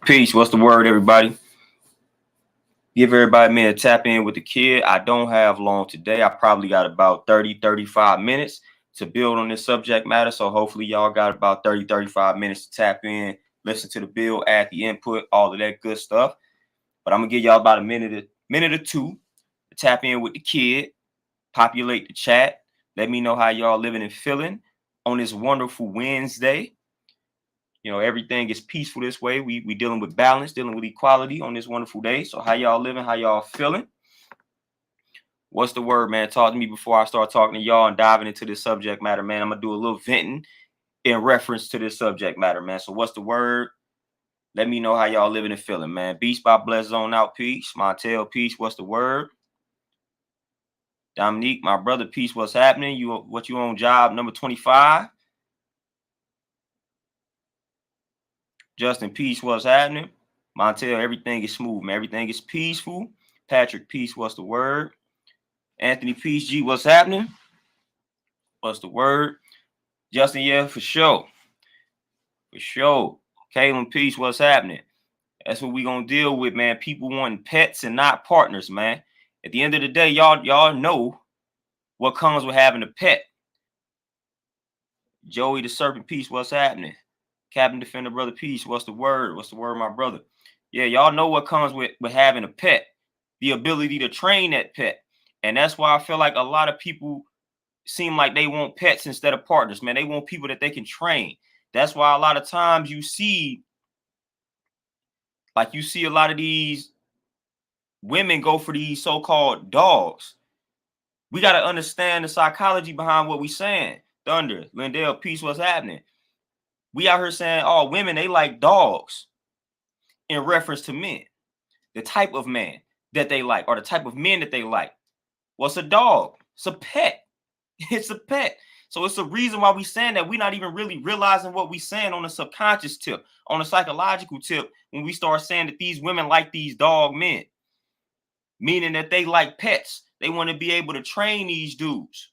Peace. What's the word, everybody? Give everybody a minute to tap in with the kid. I don't have long today. I probably got about 35 minutes to build on this subject matter. So hopefully y'all got about 35 minutes to tap in, listen to the bill, add the input, all of that good stuff. But I'm going to give y'all about a minute or two to tap in with the kid, populate the chat. Let me know how y'all living and feeling on this wonderful Wednesday. You know, everything is peaceful this way. We dealing with balance, dealing with equality on this wonderful day. So how y'all living? How y'all feeling? What's the word, man? Talk to me before I start talking to y'all and diving into this subject matter, man. I'm going to do a little venting in reference to this subject matter, man. So what's the word? Let me know how y'all living and feeling, man. Beast by Bless Zone out, peace. Montel, peace. What's the word? Dominique, my brother, peace. What's happening? What you on job number 25? Justin, peace. What's happening? Montel, everything is smooth, man. Everything is peaceful. Patrick, peace. What's the word? Anthony, peace. G, what's happening? What's the word? Justin, yeah, for sure. For sure. Kaylin, peace. What's happening? That's what we gonna deal with, man. People wanting pets and not partners, man. At the end of the day, y'all know what comes with having a pet. Joey the Serpent, peace. What's happening? Captain Defender, brother, peace. What's the word? What's the word, my brother? Yeah, y'all know what comes with having a pet. The ability to train that pet. And that's why I feel like a lot of people seem like they want pets instead of partners, man. They want people that they can train. That's why a lot of times you see a lot of these women go for these so-called dogs. We got to understand the psychology behind what we saying. Thunder, Lindell, peace, what's happening? We out here saying, oh, women, they like dogs in reference to men. The type of man that they like or the type of men that they like. What's a dog? It's a pet. It's a pet. So it's the reason why we saying that we're not even really realizing what we saying on a subconscious tip, on a psychological tip, when we start saying that these women like these dog men, meaning that they like pets. They want to be able to train these dudes.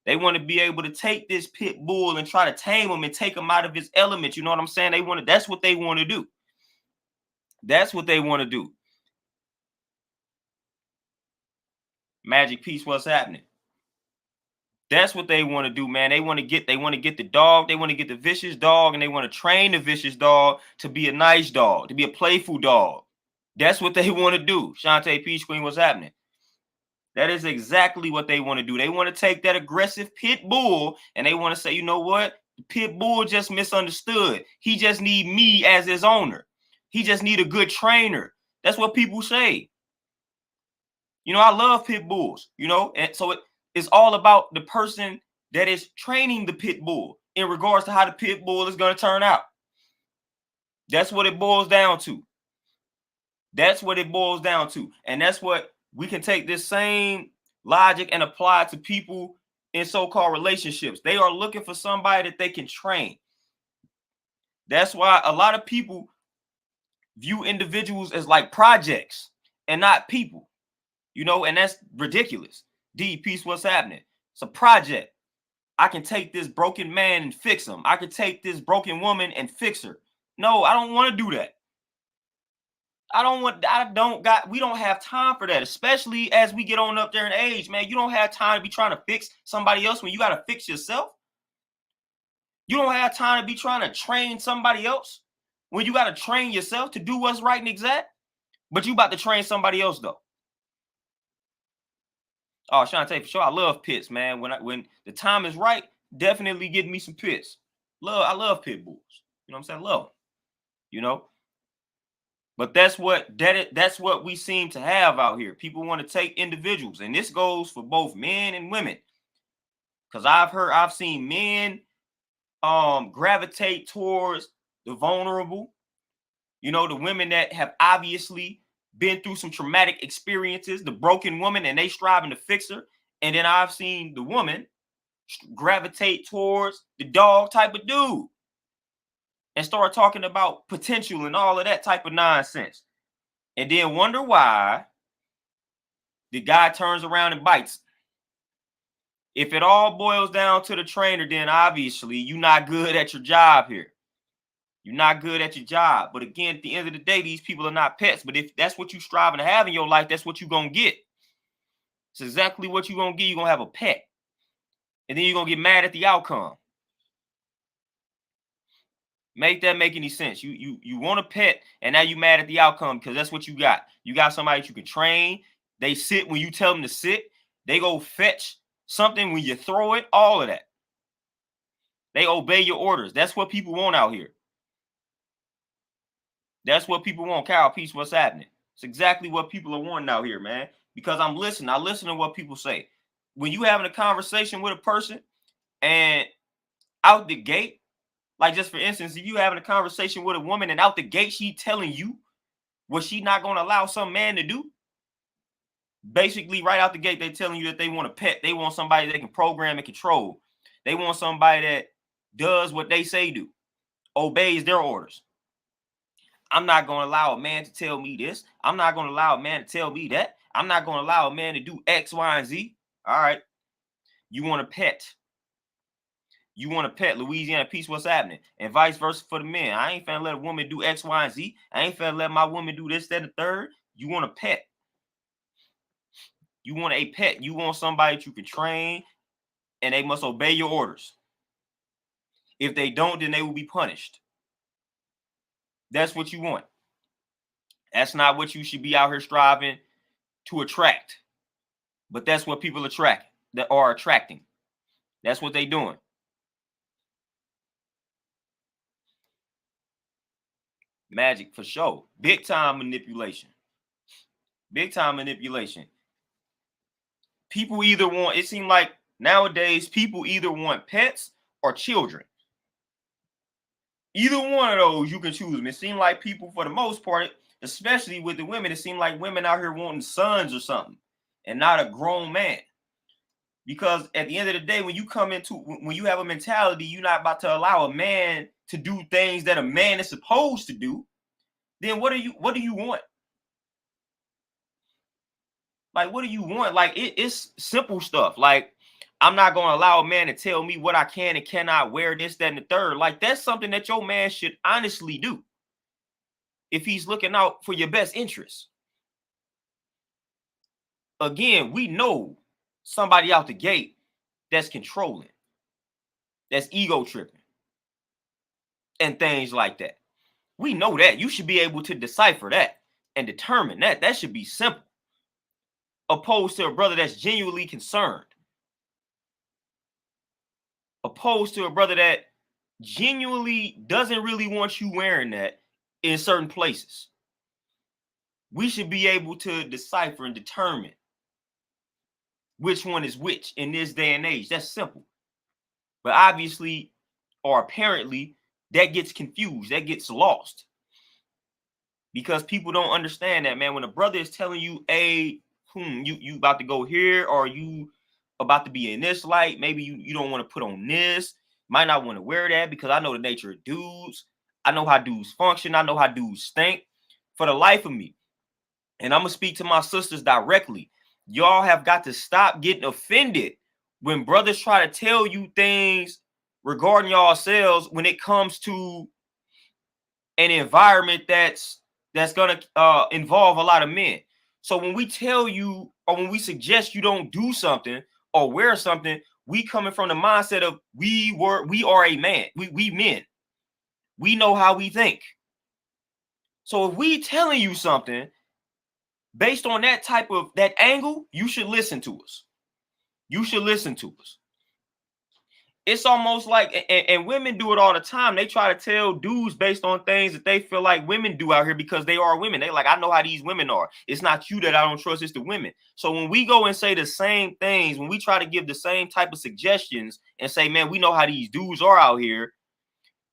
They want to be able to take this pit bull and try to tame him and take him out of his element. You know what I'm saying? That's what they want to do. That's what they want to do. Magic Peace, what's happening? That's what they want to do, man. They want to get the dog, they want to get the vicious dog, and they want to train the vicious dog to be a nice dog, to be a playful dog. That's what they want to do. Shantae Peace Queen, what's happening? That is exactly what they want to do. They want to take that aggressive pit bull and they want to say, you know what? The pit bull just misunderstood. He just need me as his owner. He just need a good trainer. That's what people say. You know, I love pit bulls, you know, and so it's all about the person that is training the pit bull in regards to how the pit bull is going to turn out. That's what it boils down to. That's what it boils down to. And that's what we can take this same logic and apply to people in so-called relationships. They are looking for somebody that they can train. That's why a lot of people view individuals as like projects and not people. You know, and that's ridiculous. D, peace, what's happening? It's a project. I can take this broken man and fix him. I can take this broken woman and fix her. No, I don't want to do that. We don't have time for that, especially as we get on up there in age, man. You don't have time to be trying to fix somebody else when you got to fix yourself. You don't have time to be trying to train somebody else when you got to train yourself to do what's right and exact. But you about to train somebody else, though. Oh, Shantae, for sure. I love pits, man. When the time is right, definitely get me some pits. I love pit bulls. You know what I'm saying? Love them. You know? But that's what we seem to have out here. People want to take individuals, and this goes for both men and women. Because I've seen men gravitate towards the vulnerable, you know, the women that have obviously been through some traumatic experiences, the broken woman, and they striving to fix her. And then I've seen the woman gravitate towards the dog type of dude and start talking about potential and all of that type of nonsense. And then wonder why the guy turns around and bites. If it all boils down to the trainer, then obviously you're not good at your job here. You're not good at your job. But again, at the end of the day, these people are not pets. But if that's what you're striving to have in your life, that's what you're going to get. It's exactly what you're going to get. You're going to have a pet. And then you're going to get mad at the outcome. Make that make any sense? You want a pet, and now you mad at the outcome because that's what you got. You got somebody that you can train. They sit when you tell them to sit. They go fetch something when you throw it. All of that. They obey your orders. That's what people want out here. That's what people want. Cow Peace, what's happening? It's exactly what people are wanting out here, man. Because I'm listening. I listen to what people say. When you having a conversation with a person and out the gate, like just for instance, if you having a conversation with a woman and out the gate she telling you what she not going to allow some man to do, basically right out the gate they telling you that they want a pet. They want somebody they can program and control. They want somebody that does what they say do, obeys their orders. I'm not going to allow a man to tell me this. I'm not going to allow a man to tell me that. I'm not going to allow a man to do X, Y, and Z. All right. You want a pet. You want a pet. Louisiana Peace, what's happening? And vice versa for the men. I ain't finna let a woman do X, Y, and Z. I ain't finna let my woman do this, that, and the third. You want a pet. You want a pet. You want somebody that you can train, and they must obey your orders. If they don't, then they will be punished. That's what you want. That's not what you should be out here striving to attract. But that's what people attract, that are attracting. That's what they doing. Magic for sure. Big time manipulation. Big time manipulation. People either want, it seems like nowadays people either want pets or children. Either one of those you can choose. It seems like people, for the most part, especially with the women, it seems like women out here wanting sons or something and not a grown man. Because at the end of the day, when you have a mentality, you're not about to allow a man to do things that a man is supposed to do, then what do you want? Like, what do you want? Like, it's simple stuff. Like, I'm not going to allow a man to tell me what I can and cannot wear, this, that, and the third. Like, that's something that your man should honestly do if he's looking out for your best interests. Again, we know somebody out the gate that's controlling, that's ego tripping, and things like that. We know that. You should be able to decipher that and determine that. That should be simple. Opposed to a brother that's genuinely concerned. Opposed to a brother that genuinely doesn't really want you wearing that in certain places. We should be able to decipher and determine which one is which in this day and age. That's simple. But obviously, or apparently, that gets confused. That gets lost. Because people don't understand that, man. When a brother is telling you, hey, you about to go here, or you about to be in this light, maybe you don't want to put on this, might not want to wear that, because I know the nature of dudes. I know how dudes function. I know how dudes think. For the life of me, and I'm going to speak to my sisters directly, y'all have got to stop getting offended when brothers try to tell you things regarding yourselves when it comes to an environment that's going to involve a lot of men. So when we tell you, or when we suggest you don't do something or wear something, we coming from the mindset of we are a man. We men. We know how we think. So if we telling you something based on that angle, you should listen to us. You should listen to us. It's almost like, and women do it all the time. They try to tell dudes based on things that they feel like women do out here because they are women. They like, I know how these women are. It's not you that I don't trust, it's the women. So when we go and say the same things, when we try to give the same type of suggestions and say, man, we know how these dudes are out here,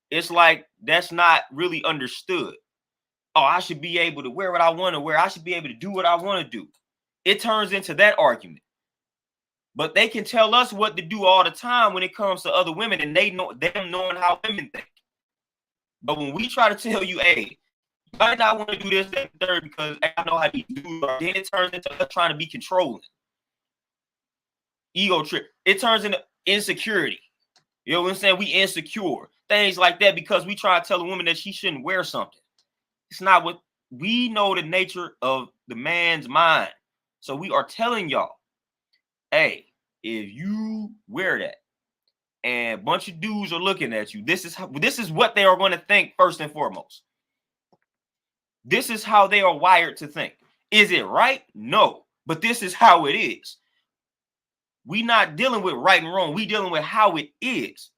it's like that's not really understood. Oh, I should be able to wear what I want to wear. I should be able to do what I want to do. It turns into that argument. But they can tell us what to do all the time when it comes to other women, and they know them knowing how women think. But when we try to tell you, hey, you might not want to do this, that, and third, because I know how these dudes are, then it turns into us trying to be controlling. Ego trip. It turns into insecurity. You know what I'm saying? We insecure. things like that, because we try to tell a woman that she shouldn't wear something. It's not what we know, the nature of the man's mind. So we are telling y'all, hey, if you wear that and a bunch of dudes are looking at you, this is what they are going to think first and foremost. This is how they are wired to think. Is it right? No, but this is how it is. We not dealing with right and wrong. We dealing with how it is.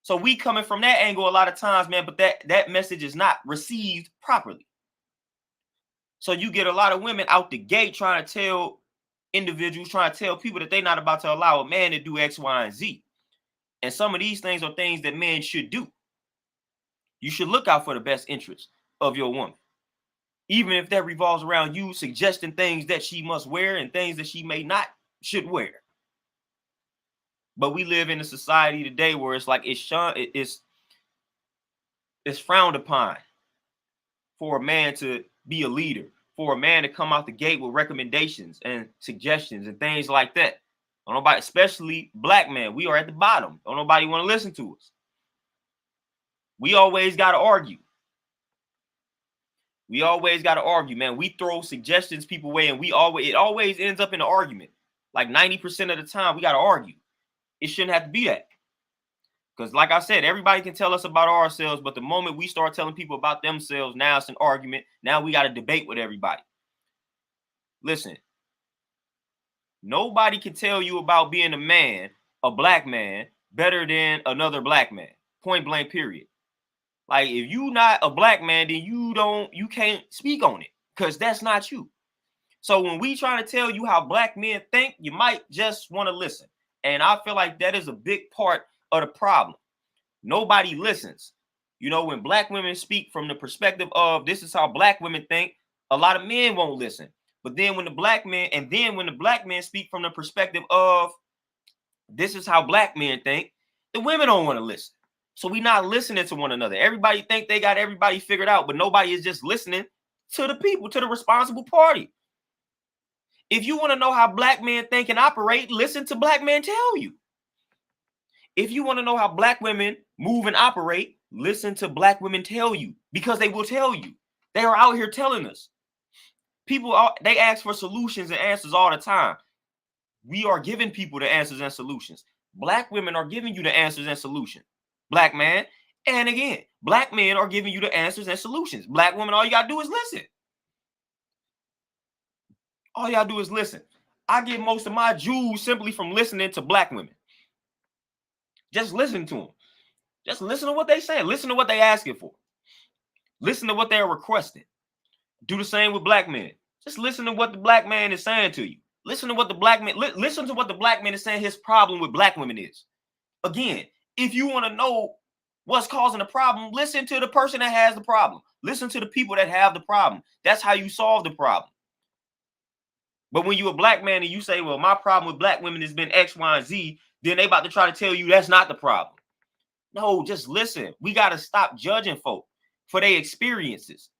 So we coming from that angle a lot of times, man, but that message is not received properly. So you get a lot of women out the gate trying to tell individuals, trying to tell people that they're not about to allow a man to do X, Y, and Z. And some of these things are things that men should do. You should look out for the best interest of your woman, even if that revolves around you suggesting things that she must wear and things that she may not should wear. But we live in a society today where it's like it's frowned upon for a man to be a leader, for a man to come out the gate with recommendations and suggestions and things like that. Don't nobody, especially black men, we are at the bottom. Don't nobody want to listen to us. We always got to argue. We always got to argue, man. We throw suggestions people way, and it always ends up in an argument. Like 90% of the time, we got to argue. It shouldn't have to be that. Because like I said, everybody can tell us about ourselves, but the moment we start telling people about themselves, now it's an argument. Now we got to debate with everybody. Listen, nobody can tell you about being a man, a black man, better than another black man. Point blank, period. Like, if you not a black man, then you can't speak on it, because that's not you. So when we try to tell you how black men think, you might just want to listen. And I feel like that is a big part of the problem. Nobody listens. You know, when black women speak from the perspective of this is how black women think, a lot of men won't listen. But then when the black men speak from the perspective of this is how black men think, the women don't want to listen. So we not listening to one another. Everybody think they got everybody figured out, but nobody is just listening to the people, to the responsible party. If you want to know how black men think and operate, listen to black men tell you. If you want to know how black women move and operate, listen to black women tell you, because they will tell you. They are out here telling us. People, they ask for solutions and answers all the time. We are giving people the answers and solutions. Black women are giving you the answers and solutions. Black man, and again, black men are giving you the answers and solutions. Black women, all you gotta do is listen. All y'all do is listen. I get most of my jewels simply from listening to black women. Just listen to them. Just listen to what they say. Listen to what they asking for. Listen to what they're requesting. Do the same with black men. Just listen to what the black man is saying to you. Listen to what the black man, listen to what the black man is saying his problem with black women is. Again, if you want to know what's causing the problem, listen to the person that has the problem. Listen to the people that have the problem. That's how you solve the problem. But when you're a black man and you say, well, my problem with black women has been X, Y, and Z, then they about to try to tell you that's not the problem. No, just listen. We got to stop judging folk for their experiences.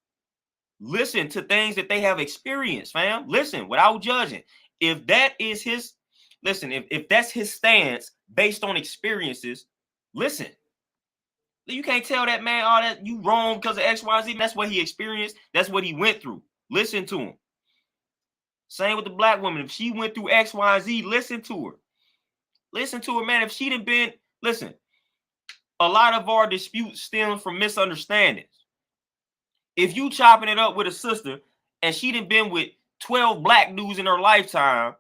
Listen to things that they have experienced, fam. Listen without judging. If that is his, listen, if that's his stance based on experiences, listen. You can't tell that man, oh, that you wrong because of X, Y, Z. That's what he experienced. That's what he went through. Listen to him. Same with the black woman. If she went through X, Y, Z, listen to her. Listen to her, man. If she done been, listen, a lot of our disputes stem from misunderstandings. If you chopping it up with a sister and she done been with 12 black dudes in her lifetime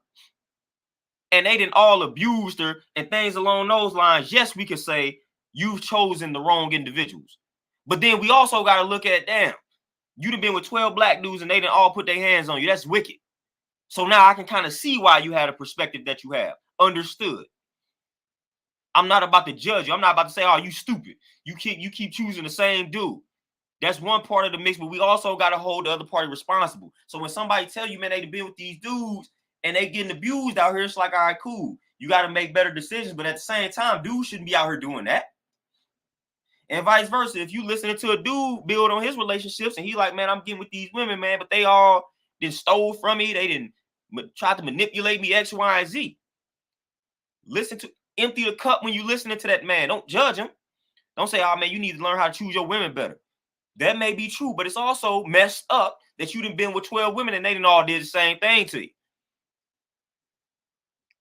and they done all abused her and things along those lines, yes, we could say you've chosen the wrong individuals. But then we also got to look at, damn, you done been with 12 black dudes and they done all put their hands on you. That's wicked. So now I can kind of see why you had a perspective that you have. Understood. I'm not about to judge you. I'm not about to say, oh, you stupid. You keep choosing the same dude. That's one part of the mix, but we also got to hold the other party responsible. So when somebody tell you, man, they been with these dudes and they getting abused out here, it's like, all right, cool. You got to make better decisions. But at the same time, dudes shouldn't be out here doing that. And vice versa. If you listening to a dude build on his relationships and he like, man, I'm getting with these women, man, but they all didn't stole from me. They didn't try to manipulate me, X, Y, and Z. Listen to, empty the cup when you listening to that man. Don't judge him. Don't say, oh man, you need to learn how to choose your women better. That may be true, but it's also messed up that you done been with 12 women and they done all did the same thing to you.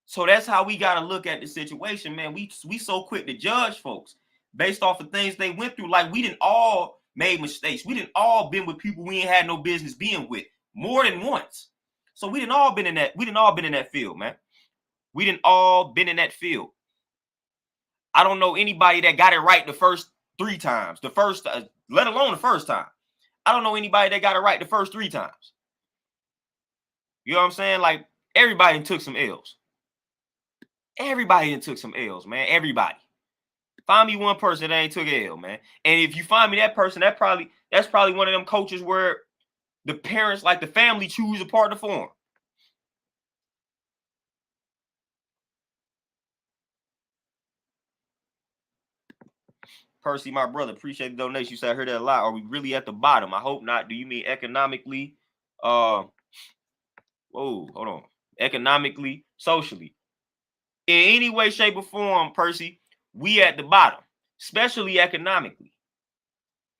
So that's how we got to look at the situation, man. We so quick to judge folks based off of things they went through. Like we didn't all made mistakes. We didn't all been with people we ain't had no business being with more than once. So we didn't all been in that. We didn't all been in that field, man. We didn't all been in that field. I don't know anybody that got it right the first 3 times. The first, let alone the first time. I don't know anybody that got it right the first 3 times. You know what I'm saying? Like everybody took some L's. Everybody took some L's, man. Everybody. Find me one person that ain't took an L, man. And if you find me that person, that's probably one of them coaches where the parents, like the family, choose a partner for them. Percy, my brother, appreciate the donation. You said I heard that a lot. Are we really at the bottom? I hope not. Do you mean economically? Whoa, hold on. Economically, socially. In any way, shape, or form, Percy, we at the bottom, especially economically,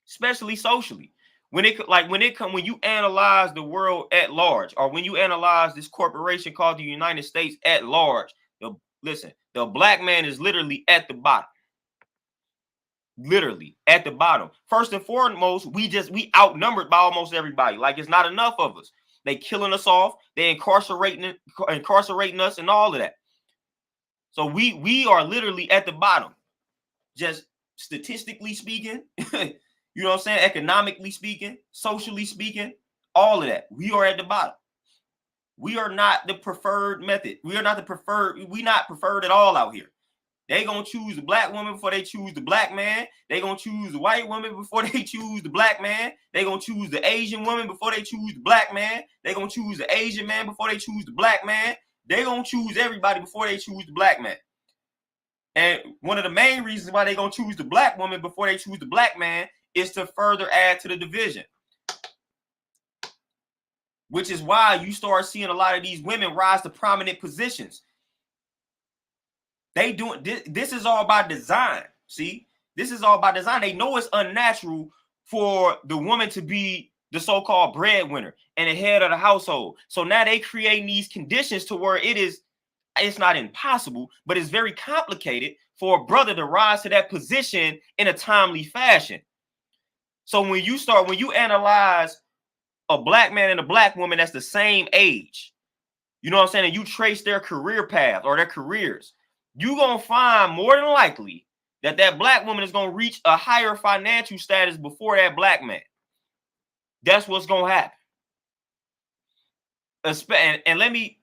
especially socially. When you analyze the world at large, or when you analyze this corporation called the United States at large, the black man is literally at the bottom. Literally at the bottom. First and foremost, we outnumbered by almost everybody. Like it's not enough of us. They killing us off. They incarcerating us and all of that. So we are literally at the bottom. Just statistically speaking, you know what I'm saying? Economically speaking, socially speaking, all of that. We are at the bottom. We are not the preferred method. We are not the preferred. We not preferred at all out here. They gonna choose the black woman before they choose the black man. They gonna choose the white woman before they choose the black man. They gonna choose the Asian woman before they choose the black man. They gonna choose the Asian man before they choose the black man. They gonna choose everybody before they choose the black man. And one of the main reasons why they gonna choose the black woman before they choose the black man is to further add to the division. Which is why you start seeing a lot of these women rise to prominent positions. They doing this is all by design. See, this is all by design. They know it's unnatural for the woman to be the so-called breadwinner and the head of the household. So now they creating these conditions to where it's not impossible, but it's very complicated for a brother to rise to that position in a timely fashion. So when you analyze a black man and a black woman that's the same age, you know what I'm saying, and you trace their career path or their careers, you're going to find more than likely that black woman is going to reach a higher financial status before that black man. That's what's going to happen. And let me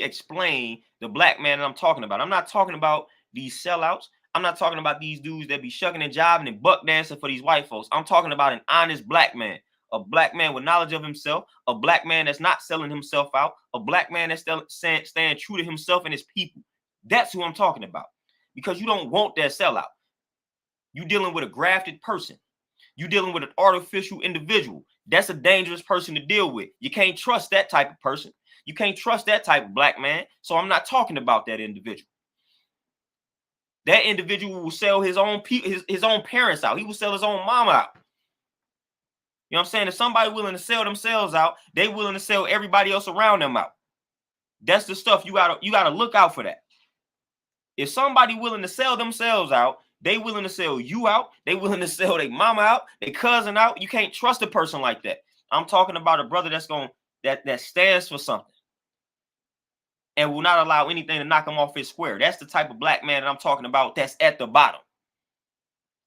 explain the black man that I'm talking about. I'm not talking about these sellouts. I'm not talking about these dudes that be shucking and jiving and buck dancing for these white folks. I'm talking about an honest black man. A black man with knowledge of himself, a black man that's not selling himself out, a black man that's staying true to himself and his people. That's who I'm talking about. Because you don't want that sellout. You're dealing with a grafted person. You're dealing with an artificial individual. That's a dangerous person to deal with. You can't trust that type of person. You can't trust that type of black man. So I'm not talking about that individual. That individual will sell his own parents out. He will sell his own mama out. You know what I'm saying? If somebody willing to sell themselves out, they willing to sell everybody else around them out. That's the stuff you gotta look out for that. If somebody willing to sell themselves out, they willing to sell you out. They willing to sell their mama out, their cousin out. You can't trust a person like that. I'm talking about a brother that stands for something and will not allow anything to knock him off his square. That's the type of black man that I'm talking about. That's at the bottom.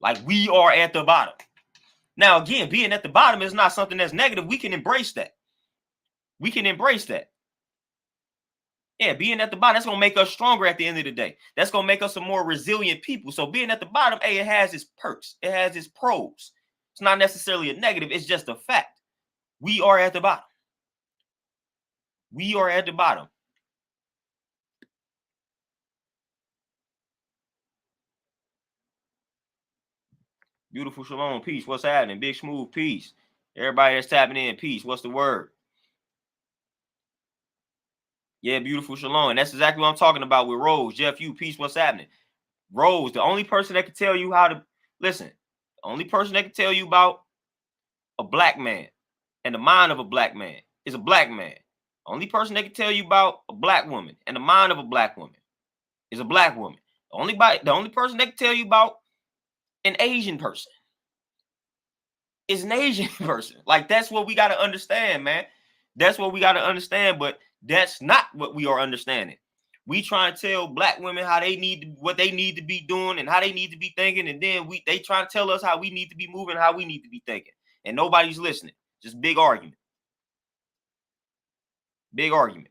Like we are at the bottom. Now, again, being at the bottom is not something that's negative. We can embrace that. We can embrace that. Yeah, being at the bottom, that's going to make us stronger at the end of the day. That's going to make us a more resilient people. So being at the bottom, hey, it has its perks. It has its pros. It's not necessarily a negative. It's just a fact. We are at the bottom. We are at the bottom. Beautiful Shalom, peace. What's happening? Big Smooth, peace. Everybody that's tapping in, peace. What's the word? Yeah, beautiful Shalom. And that's exactly what I'm talking about with Rose. Jeff, you, peace. What's happening? Rose, the only person that can tell you how to listen, the only person that can tell you about a black man and the mind of a black man is a black man. Only person that can tell you about a black woman and the mind of a black woman is a black woman. The only person that can tell you about an Asian person is an Asian person. Like, that's what we got to understand, man. That's what we got to understand, but that's not what we are understanding. We try to tell black women how they need to, what they need to be doing and how they need to be thinking, and then they try to tell us how we need to be moving, how we need to be thinking, and nobody's listening. Just big argument. Big argument.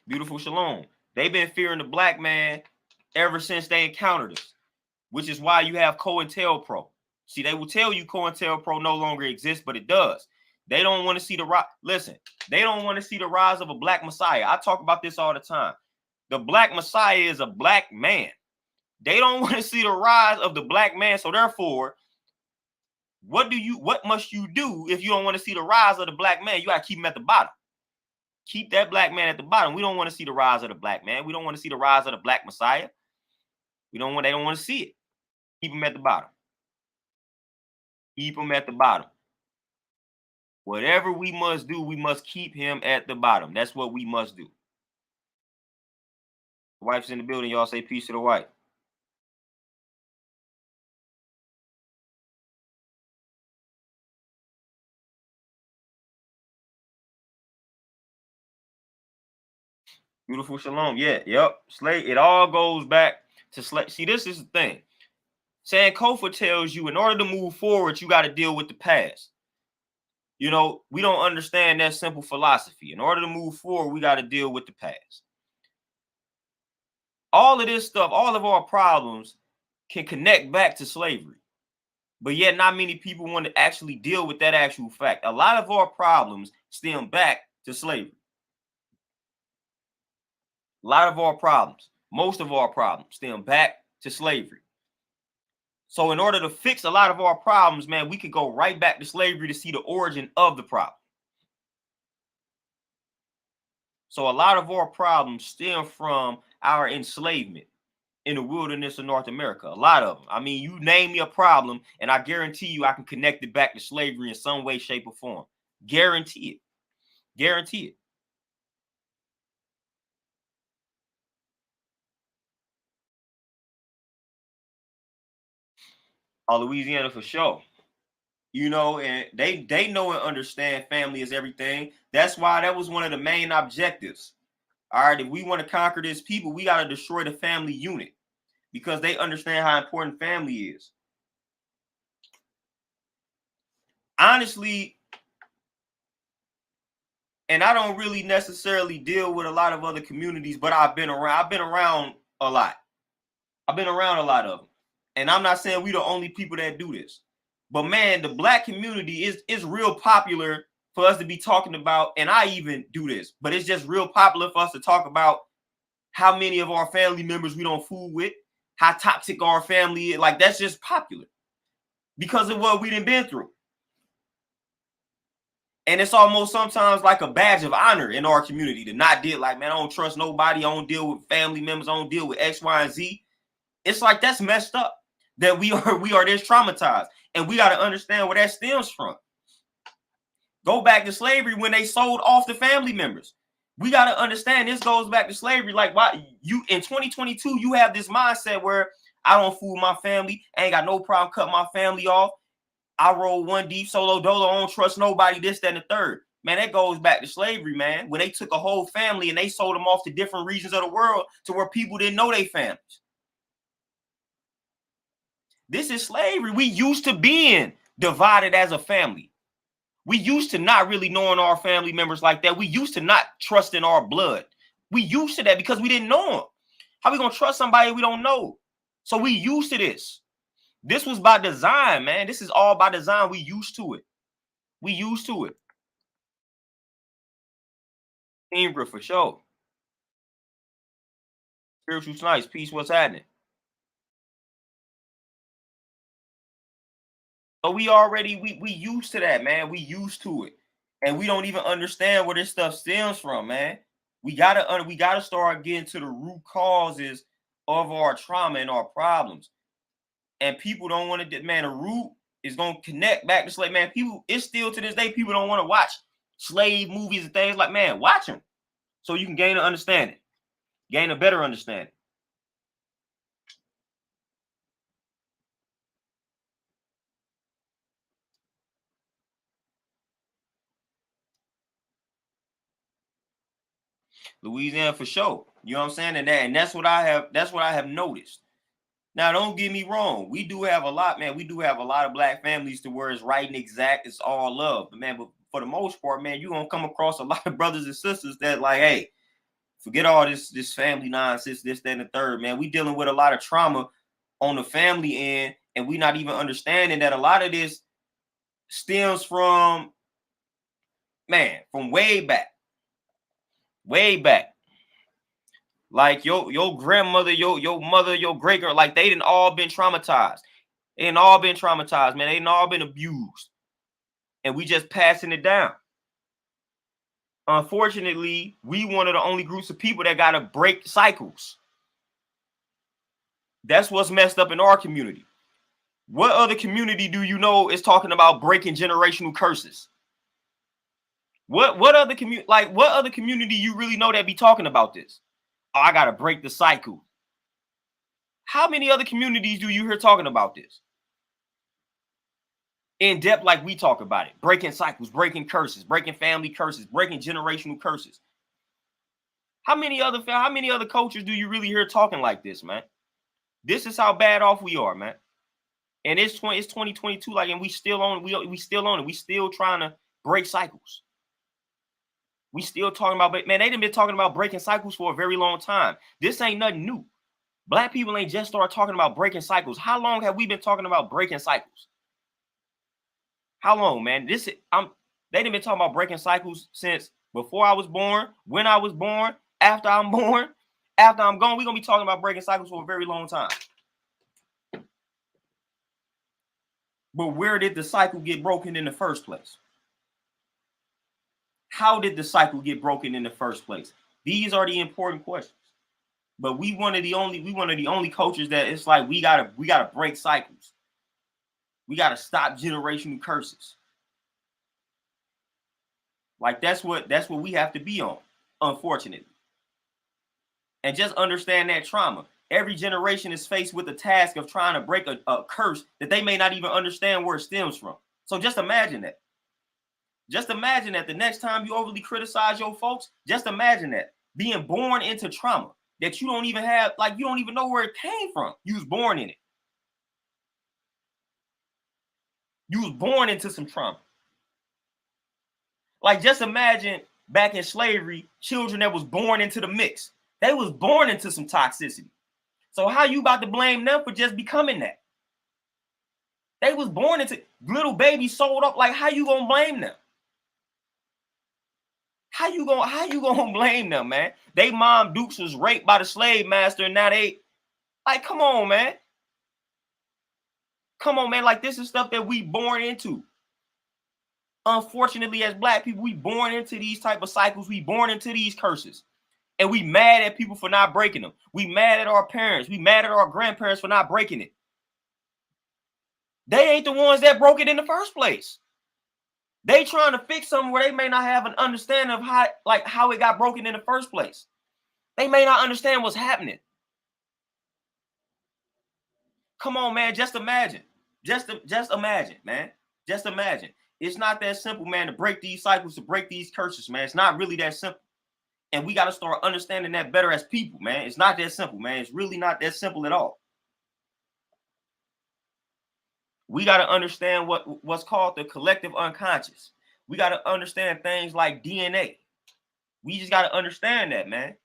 Beautiful Shalom. They've been fearing the black man ever since they encountered us, which is why you have COINTELPRO. See, they will tell you COINTELPRO no longer exists, but it does. They don't want to see the rise. Listen, they don't want to see the rise of a black messiah. I talk about this all the time. The black messiah is a black man. They don't want to see the rise of the black man. So therefore, what must you do if you don't want to see the rise of the black man? You got to keep him at the bottom. Keep that black man at the bottom. We don't want to see the rise of the black man. We don't want to see the rise of the black messiah. They don't want to see it. Keep him at the bottom. Keep him at the bottom. Whatever we must do, we must keep him at the bottom. That's what we must do. The wife's in the building. Y'all say peace to the wife. Beautiful Shalom. Yeah, yep. Slave. It all goes back to slave. See, this is the thing. Sankofa tells you in order to move forward, you got to deal with the past. You know, we don't understand that simple philosophy. In order to move forward, we got to deal with the past. All of this stuff, all of our problems can connect back to slavery. But yet not many people want to actually deal with that actual fact. A lot of our problems stem back to slavery. A lot of our problems, most of our problems stem back to slavery. So in order to fix a lot of our problems, man, we could go right back to slavery to see the origin of the problem. So a lot of our problems stem from our enslavement in the wilderness of North America. A lot of them. I mean, you name me a problem, and I guarantee you I can connect it back to slavery in some way, shape, or form. Guarantee it. Guarantee it. Louisiana for sure. You know, and they know and understand family is everything. That's why that was one of the main objectives. All right, if we want to conquer this people, we got to destroy the family unit because they understand how important family is. Honestly, and I don't really necessarily deal with a lot of other communities, but I've been around a lot. I've been around a lot of them. And I'm not saying we the only people that do this. But man, the black community is real popular for us to be talking about, and I even do this, but it's just real popular for us to talk about how many of our family members we don't fool with, how toxic our family is. Like, that's just popular because of what we done been through. And it's almost sometimes like a badge of honor in our community to not deal, like, man, I don't trust nobody. I don't deal with family members. I don't deal with X, Y, and Z. It's like, that's messed up that we are this traumatized. And we got to understand where that stems from. Go back to slavery when they sold off the family members. We got to understand this goes back to slavery. Like, why you in 2022, you have this mindset where I don't fool my family. I ain't got no problem cutting my family off. I roll one deep solo dolo. I don't trust nobody, this, that, and the third. Man, that goes back to slavery, man. When they took a whole family and they sold them off to different regions of the world to where people didn't know their families. This is slavery. We used to being divided as a family. We used to not really knowing our family members like that. We used to not trusting our blood. We used to that because we didn't know them. How we going to trust somebody we don't know? So we used to this. This was by design, man. This is all by design. We used to it. We used to it. Ingrid, for sure. Spiritual Snipes, peace, what's happening? So we used to that, man. We used to it. And we don't even understand where this stuff stems from, man. We gotta start getting to the root causes of our trauma and our problems. And people don't want to, man, the root is gonna connect back to slave. Man, people, it's still to this day, people don't want to watch slave movies and things like, man, watch them so you can gain an understanding, gain a better understanding. Louisiana for sure. You know what I'm saying? And that's what I have noticed. Now, don't get me wrong. We do have a lot, man. We do have a lot of black families to where it's right and exact. It's all love. But man, but for the most part, man, you're gonna come across a lot of brothers and sisters that like, hey, forget all this family nonsense, this, that, and the third, man. We dealing with a lot of trauma on the family end, and we not even understanding that a lot of this stems from, man, from way back. Way back. Like your grandmother, your mother, your great girl, like they didn't all been traumatized. They didn't all been traumatized, man. They didn't all been abused. And we just passing it down. Unfortunately, we one of the only groups of people that gotta break cycles. That's what's messed up in our community. What other community do you know is talking about breaking generational curses? What other community, like what other community you really know that be talking about this? Oh, I gotta break the cycle. How many other communities do you hear talking about this? In depth, like we talk about it. Breaking cycles, breaking curses, breaking family curses, breaking generational curses. How many other cultures do you really hear talking like this, man? This is how bad off we are, man. And it's 2022, like, and we still on it. We still on it. We still trying to break cycles. We still talking about, man, they done been talking about breaking cycles for a very long time. This ain't nothing new. Black people ain't just started talking about breaking cycles. How long have we been talking about breaking cycles? How long, man? They done been talking about breaking cycles since before I was born, when I was born, after I'm born, after I'm gone. We're gonna be talking about breaking cycles for a very long time. But where did the cycle get broken in the first place? How did the cycle get broken in the first place? These are the important questions. But we one of the only cultures that it's like we gotta break cycles. We gotta stop generational curses. Like that's what we have to be on, unfortunately. And just understand that trauma. Every generation is faced with the task of trying to break a curse that they may not even understand where it stems from. So just imagine that. Just imagine that the next time you overly criticize your folks, just imagine that being born into trauma that you don't even have, like you don't even know where it came from. You was born in it. You was born into some trauma. Like just imagine back in slavery, children that was born into the mix. They was born into some toxicity. So how you about to blame them for just becoming that? They was born into little babies sold up. Like how you gonna blame them? How you gonna blame them, man? They mom Dukes was raped by the slave master, and now they like, come on, man. Come on, man. Like this is stuff that we born into. Unfortunately, as black people, we born into these type of cycles. We born into these curses. And we mad at people for not breaking them. We mad at our parents. We mad at our grandparents for not breaking it. They ain't the ones that broke it in the first place. They trying to fix something where they may not have an understanding of how it got broken in the first place. They may not understand what's happening. Come on, man. Just imagine. Just imagine, man. Just imagine. It's not that simple, man, to break these cycles, to break these curses, man. It's not really that simple. And we got to start understanding that better as people, man. It's not that simple, man. It's really not that simple at all. We got to understand what's called the collective unconscious. We got to understand things like DNA. We just got to understand that, man.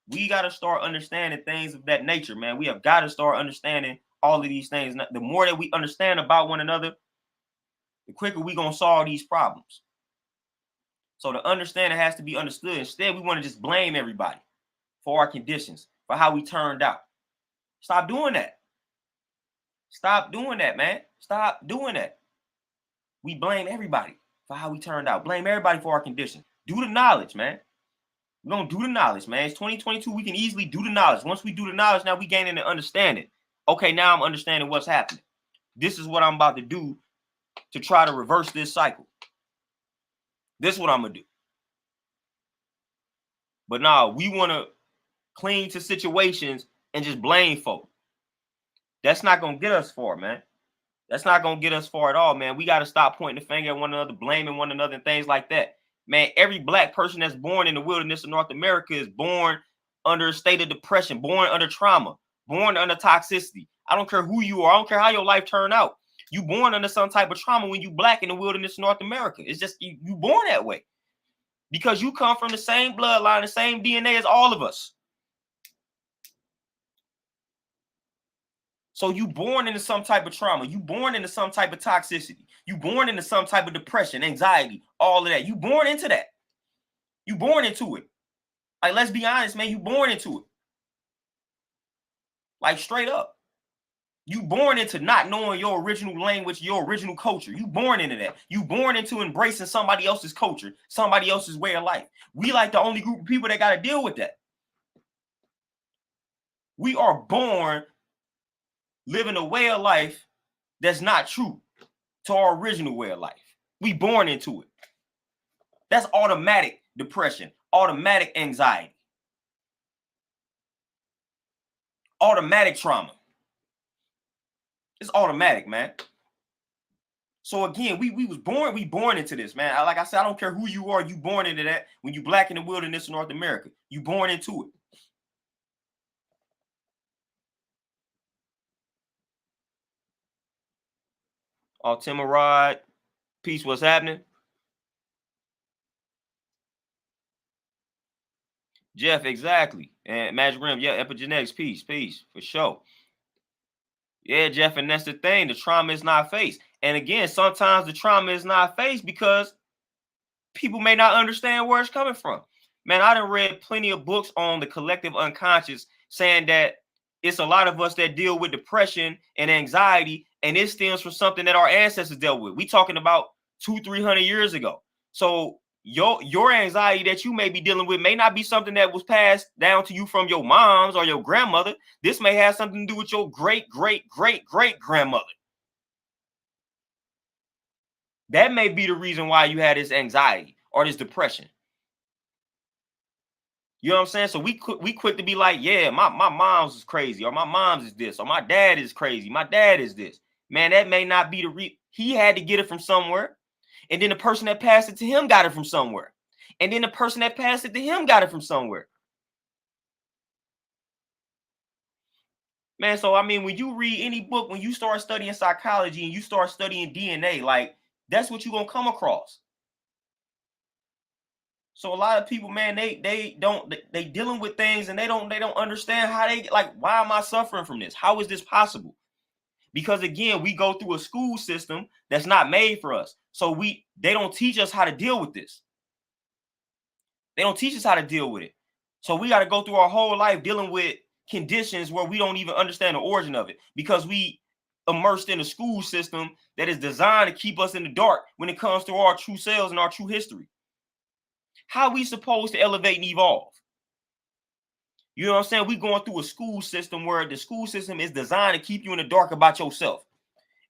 We got to start understanding things of that nature, man. We have got to start understanding all of these things. The more that we understand about one another, the quicker we're going to solve these problems. So the understanding has to be understood. Instead, we want to just blame everybody for our conditions, for how we turned out. Stop doing that. Stop doing that, man. Stop doing that. We blame everybody for how we turned out. Blame everybody for our condition. Do the knowledge, man. We don't do the knowledge, man. It's 2022. We can easily do the knowledge. Once we do the knowledge, now we gaining the understanding. Okay, now I'm understanding what's happening. This is what I'm about to do to try to reverse this cycle. This is what I'm gonna do. But now we want to cling to situations and just blame folk. That's not gonna get us far, man. That's not gonna get us far at all, man. We got to stop pointing the finger at one another, blaming one another, and things like that. Man, every black person that's born in the wilderness of North America is born under a state of depression, born under trauma, born under toxicity. I don't care who you are. I don't care how your life turned out. You born under some type of trauma when you black in the wilderness of North America. It's just you born that way because you come from the same bloodline, the same DNA as all of us. So you born into some type of trauma. You born into some type of toxicity. You born into some type of depression, anxiety, all of that. You born into that. You born into it. Like, let's be honest, man. You born into it. Like, straight up. You born into not knowing your original language, your original culture. You born into that. You born into embracing somebody else's culture, somebody else's way of life. We like the only group of people that got to deal with that. We are born living a way of life that's not true to our original way of life. We born into it. That's automatic depression, automatic anxiety, automatic trauma. It's automatic, man. So again, we born into this, man. Like I said, I don't care who you are, you born into that. When you black in the wilderness of North America, you born into it. Oh, Timarod, peace, what's happening? Jeff, exactly. And Magic Rim, yeah, epigenetics, peace, for sure. Yeah, Jeff, and that's the thing. The trauma is not faced. And again, sometimes the trauma is not faced because people may not understand where it's coming from. Man, I done read plenty of books on the collective unconscious saying that it's a lot of us that deal with depression and anxiety, and it stems from something that our ancestors dealt with. We talking about 200-300 years ago. So your anxiety that you may be dealing with may not be something that was passed down to you from your moms or your grandmother. This may have something to do with your great grandmother. That may be the reason why you had this anxiety or this depression. You know what I'm saying? So we quick to be like, yeah, my mom's is crazy, or my mom's is this, or my dad is crazy, my dad is this. Man, that may not be he had to get it from somewhere. And then the person that passed it to him got it from somewhere. And then the person that passed it to him got it from somewhere. Man, so I mean, when you read any book, when you start studying psychology and you start studying DNA, like that's what you're gonna come across. So a lot of people, man, they dealing with things and they don't understand how they like, why am I suffering from this? How is this possible? Because again, we go through a school system that's not made for us. So they don't teach us how to deal with this. They don't teach us how to deal with it. So we got to go through our whole life dealing with conditions where we don't even understand the origin of it because we immersed in a school system that is designed to keep us in the dark when it comes to our true selves and our true history. How are we supposed to elevate and evolve? You know what I'm saying? We going through a school system where the school system is designed to keep you in the dark about yourself.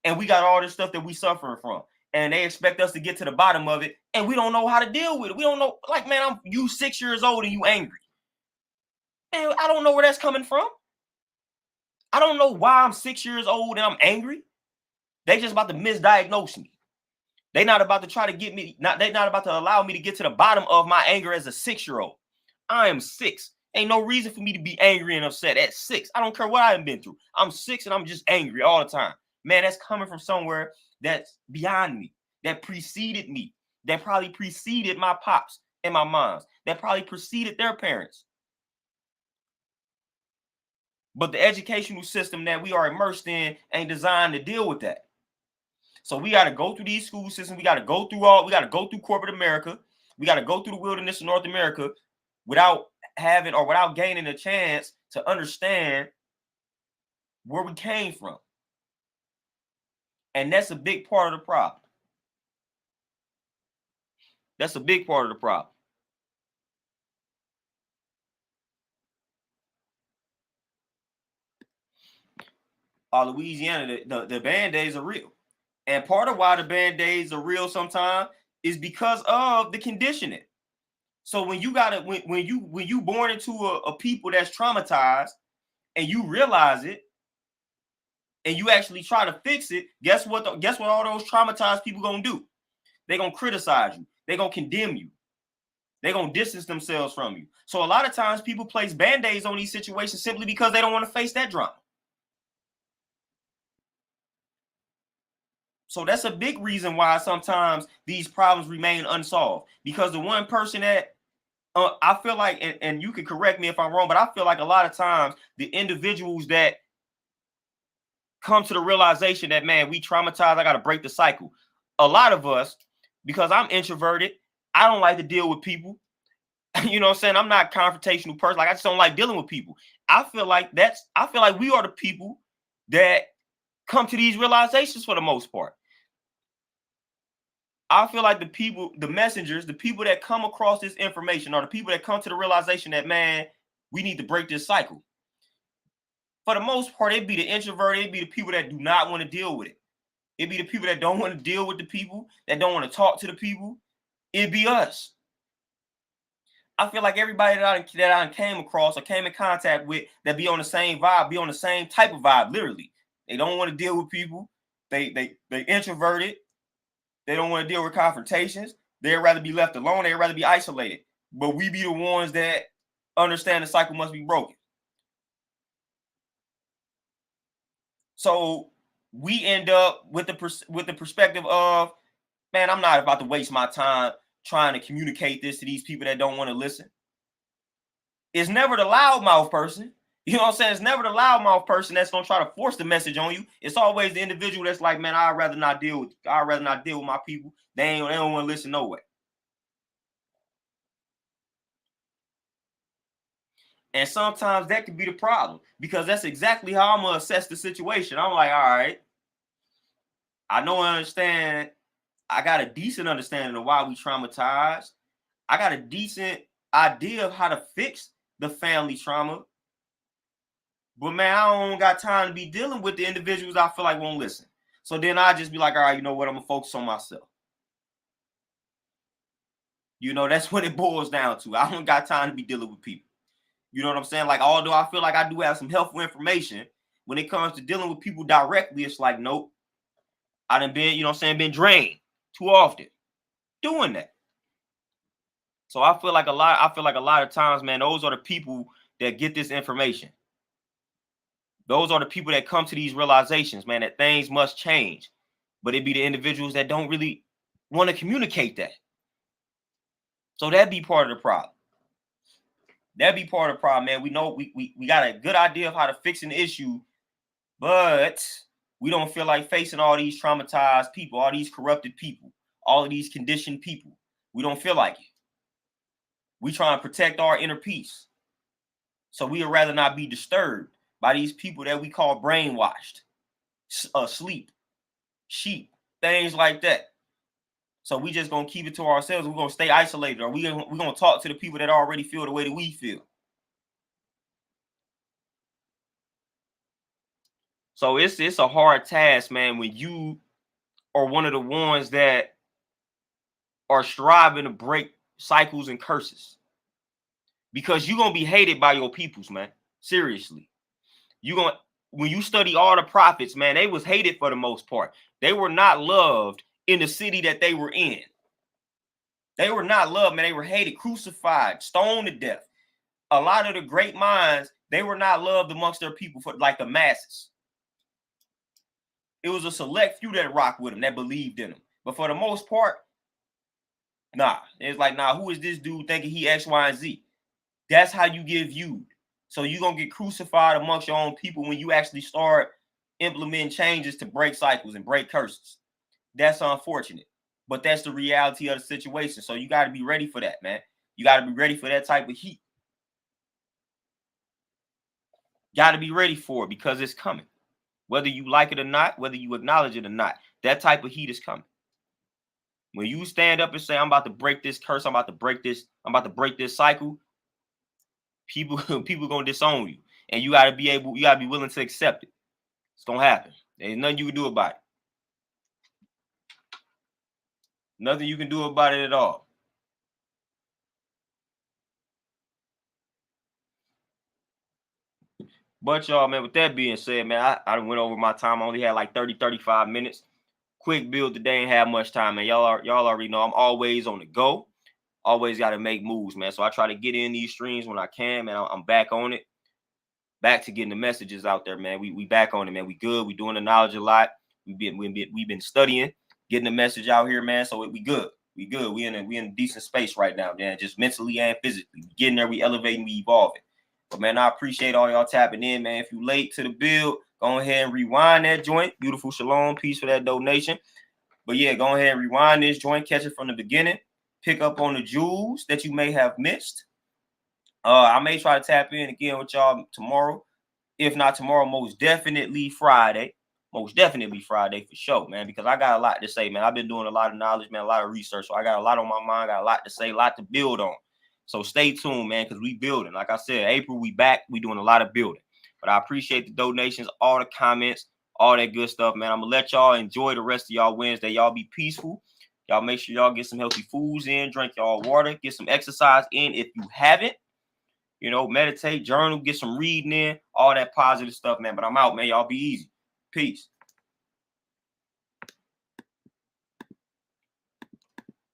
And we got all this stuff that we suffering from. And they expect us to get to the bottom of it. And we don't know how to deal with it. We don't know. Like, man, you 6 years old and you angry. Man, I don't know where that's coming from. I don't know why I'm 6 years old and I'm angry. They just about to misdiagnose me. They not about to try to get me. They not about to allow me to get to the bottom of my anger as a 6-year-old. I am 6. Ain't no reason for me to be angry and upset at 6. I don't care what I've been through. I'm 6 and I'm just angry all the time. Man, that's coming from somewhere that's beyond me, that preceded me, that probably preceded my pops and my moms, that probably preceded their parents. But the educational system that we are immersed in ain't designed to deal with that. So we got to go through these school systems. We got to go through corporate America. We got to go through the wilderness of North America without gaining a chance to understand where we came from. And that's a big part of the problem. That's a big part of the problem. Louisiana, the band-aids are real. And part of why the band-aids are real sometimes is because of the conditioning. So when you got it, when you born into a people that's traumatized and you realize it and you actually try to fix it, guess what? Guess what all those traumatized people gonna do? They're gonna criticize you, they're gonna condemn you, they're gonna distance themselves from you. So a lot of times people place band-aids on these situations simply because they don't want to face that drama. So that's a big reason why sometimes these problems remain unsolved, because the one person that I feel like, and you can correct me if I'm wrong, but I feel like a lot of times the individuals that come to the realization that, man, we traumatized, I got to break the cycle. A lot of us, because I'm introverted, I don't like to deal with people. You know what I'm saying? I'm not a confrontational person. Like, I just don't like dealing with people. I feel like we are the people that come to these realizations for the most part. I feel like the people, the messengers, the people that come across this information are the people that come to the realization that, man, we need to break this cycle. For the most part, it'd be the introverted, it'd be the people that do not want to deal with it. It'd be the people that don't want to deal with the people, that don't want to talk to the people. It'd be us. I feel like everybody that I came across or came in contact with that be on the same vibe, be on the same type of vibe, literally. They don't want to deal with people. They introverted. They don't want to deal with confrontations. They'd rather be left alone. They'd rather be isolated. But we be the ones that understand the cycle must be broken. So we end up with the perspective of, man, I'm not about to waste my time trying to communicate this to these people that don't want to listen. It's never the loudmouth person. You know what I'm saying? It's never the loudmouth person that's gonna try to force the message on you. It's always the individual that's like, man, I'd rather not deal with my people. They don't want to listen no way. And sometimes that could be the problem, because that's exactly how I'm gonna assess the situation. I'm like, all right, I know I understand. I got a decent understanding of why we traumatized. I got a decent idea of how to fix the family trauma. But man, I don't got time to be dealing with the individuals I feel like won't listen. So then I just be like, all right, you know what? I'm gonna focus on myself. You know, that's what it boils down to. I don't got time to be dealing with people. You know what I'm saying? Like, although I feel like I do have some helpful information, when it comes to dealing with people directly, it's like, nope. I done been, you know what I'm saying, been drained too often doing that. So I feel like a lot of times, man, those are the people that get this information. Those are the people that come to these realizations, man, that things must change. But it be the individuals that don't really want to communicate that. So that'd be part of the problem. That'd be part of the problem, man. We know we got a good idea of how to fix an issue, but we don't feel like facing all these traumatized people, all these corrupted people, all of these conditioned people. We don't feel like it. We try to protect our inner peace. So we would rather not be disturbed by these people that we call brainwashed, asleep, sheep, things like that. So we just gonna keep it to ourselves. We're gonna stay isolated, or we're gonna talk to the people that already feel the way that we feel. So it's a hard task, man, when you are one of the ones that are striving to break cycles and curses, because you're gonna be hated by your peoples, man. Seriously, you gonna when you study all the prophets, man, they was hated for the most part. They were not loved in the city that they were in. They were not loved, man. They were hated, crucified, stoned to death. A lot of the great minds, they were not loved amongst their people for like the masses. It was a select few that rocked with them, that believed in them. But for the most part, nah. It's like, nah, who is this dude thinking he X, Y, and Z? That's how you get viewed. So you're going to get crucified amongst your own people when you actually start implementing changes to break cycles and break curses. That's unfortunate. But that's the reality of the situation. So you got to be ready for that, man. You got to be ready for that type of heat. Got to be ready for it, because it's coming. Whether you like it or not, whether you acknowledge it or not, that type of heat is coming. When you stand up and say, I'm about to break this curse, I'm about to break this cycle, people going to disown you. And you got to be willing to accept it. It's gonna happen. There's nothing you can do about it. Nothing you can do about it at all. But y'all, man, with that being said, man, I went over my time. I only had like 30, 35 minutes. Quick build today, ain't have much time, man. Y'all already know I'm always on the go. Always got to make moves, man. So I try to get in these streams when I can, man. I'm back on it. Back to getting the messages out there, man. We back on it, man. We good. We doing the knowledge a lot. We've been studying, getting the message out here, man. So we good. We good. We in a decent space right now, man. Just mentally and physically. We getting there, we elevating, we evolving. But man, I appreciate all y'all tapping in, man. If you late to the build, go ahead and rewind that joint. Beautiful Shalom. Peace for that donation. But yeah, go ahead and rewind this joint, catch it from the beginning, pick up on the jewels that you may have missed. I may try to tap in again with y'all tomorrow. If not tomorrow, most definitely Friday. Most definitely Friday for sure, man, because I got a lot to say, man. I've been doing a lot of knowledge, man, a lot of research. So I got a lot on my mind, got a lot to say, a lot to build on. So stay tuned, man, because we building. Like I said, April, we back. We doing a lot of building. But I appreciate the donations, all the comments, all that good stuff, man. I'm going to let y'all enjoy the rest of y'all Wednesday. Y'all be peaceful. Y'all make sure y'all get some healthy foods in, drink y'all water, get some exercise in if you haven't. You know, meditate, journal, get some reading in, all that positive stuff, man. But I'm out, man. Y'all be easy. Peace.